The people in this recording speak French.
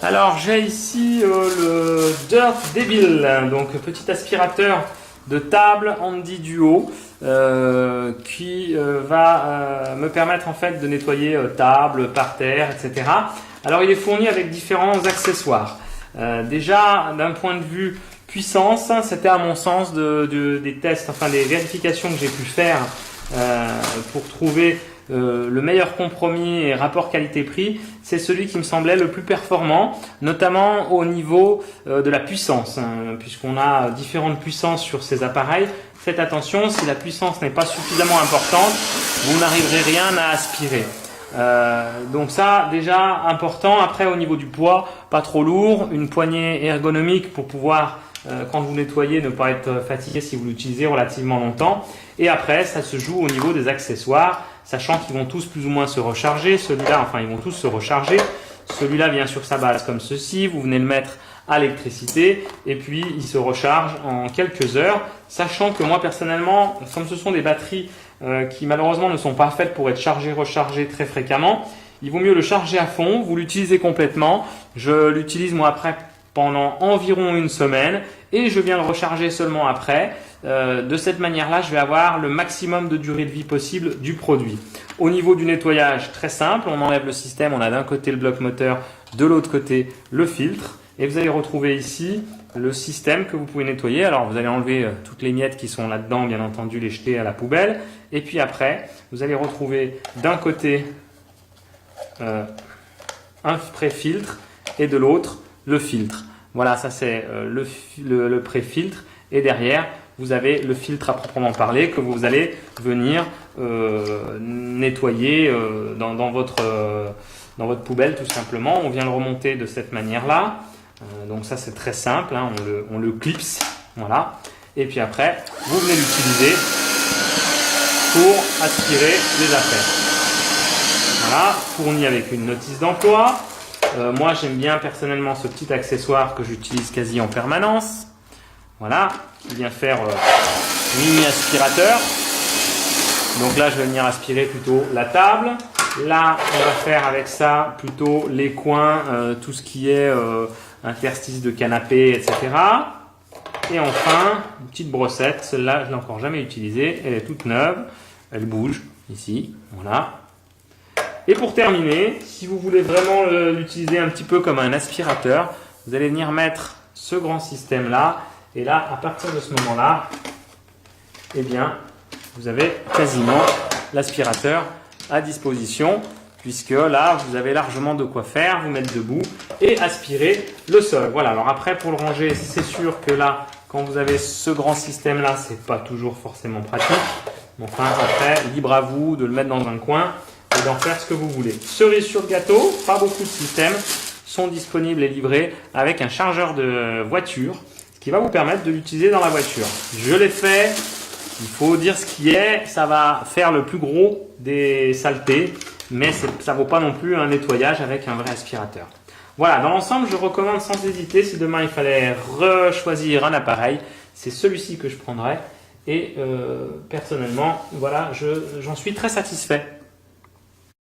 Alors j'ai ici le Dirt Devil, donc petit aspirateur de table Handy Duo qui va me permettre en fait de nettoyer table, parterre, etc. Alors il est fourni avec différents accessoires. Déjà d'un point de vue puissance, c'était à mon sens des tests, enfin des vérifications que j'ai pu faire pour trouver le meilleur compromis et rapport qualité-prix, c'est celui qui me semblait le plus performant, notamment au niveau de la puissance, puisqu'on a différentes puissances sur ces appareils. Faites attention, si la puissance n'est pas suffisamment importante, vous n'arriverez rien à aspirer. Donc ça, déjà important. Après, au niveau du poids, pas trop lourd, une poignée ergonomique pour pouvoir quand vous nettoyez, ne pas être fatigué si vous l'utilisez relativement longtemps. Et après, ça se joue au niveau des accessoires, sachant qu'ils vont tous plus ou moins se recharger. Celui-là, enfin, ils vont tous se recharger. Celui-là vient sur sa base comme ceci. Vous venez le mettre à l'électricité et puis il se recharge en quelques heures. Sachant que moi, personnellement, comme ce sont des batteries qui malheureusement ne sont pas faites pour être chargées, rechargées très fréquemment, il vaut mieux le charger à fond. Vous l'utilisez complètement. Je l'utilise moi après pendant environ une semaine et je viens le recharger seulement après. De cette manière-là, je vais avoir le maximum de durée de vie possible du produit. Au niveau du nettoyage, très simple, on enlève le système, on a d'un côté le bloc moteur, de l'autre côté le filtre et vous allez retrouver ici le système que vous pouvez nettoyer. Alors vous allez enlever toutes les miettes qui sont là-dedans, bien entendu les jeter à la poubelle et puis après, vous allez retrouver d'un côté un pré-filtre et de l'autre le filtre. Voilà, ça c'est le pré-filtre et derrière vous avez le filtre à proprement parler que vous allez venir nettoyer dans votre poubelle tout simplement. On vient le remonter de cette manière-là. Donc ça c'est très simple, hein, on le clipse, voilà. Et puis après, vous venez l'utiliser pour aspirer les affaires. Voilà, fourni avec une notice d'emploi. Moi j'aime bien personnellement ce petit accessoire que j'utilise quasi en permanence. Voilà, qui vient faire mini aspirateur. Donc là je vais venir aspirer plutôt la table. Là on va faire avec ça plutôt les coins, tout ce qui est interstice de canapé, etc. Et enfin, une petite brossette, celle-là je ne l'ai encore jamais utilisée, elle est toute neuve, elle bouge ici, voilà. Et pour terminer, si vous voulez vraiment l'utiliser un petit peu comme un aspirateur, vous allez venir mettre ce grand système là. Et là, à partir de ce moment-là, eh bien, vous avez quasiment l'aspirateur à disposition, puisque là, vous avez largement de quoi faire, vous mettre debout et aspirer le sol. Voilà. Alors après, pour le ranger, c'est sûr que là, quand vous avez ce grand système-là, c'est pas toujours forcément pratique. Enfin, après, libre à vous de le mettre dans un coin et d'en faire ce que vous voulez. Cerise sur le gâteau, pas beaucoup de systèmes sont disponibles et livrés avec un chargeur de voiture qui va vous permettre de l'utiliser dans la voiture. Je l'ai fait, il faut dire ce qui est, ça va faire le plus gros des saletés, mais ça ne vaut pas non plus un nettoyage avec un vrai aspirateur. Voilà, dans l'ensemble, je recommande sans hésiter, si demain il fallait rechoisir un appareil, c'est celui-ci que je prendrais et personnellement, voilà, j'en suis très satisfait.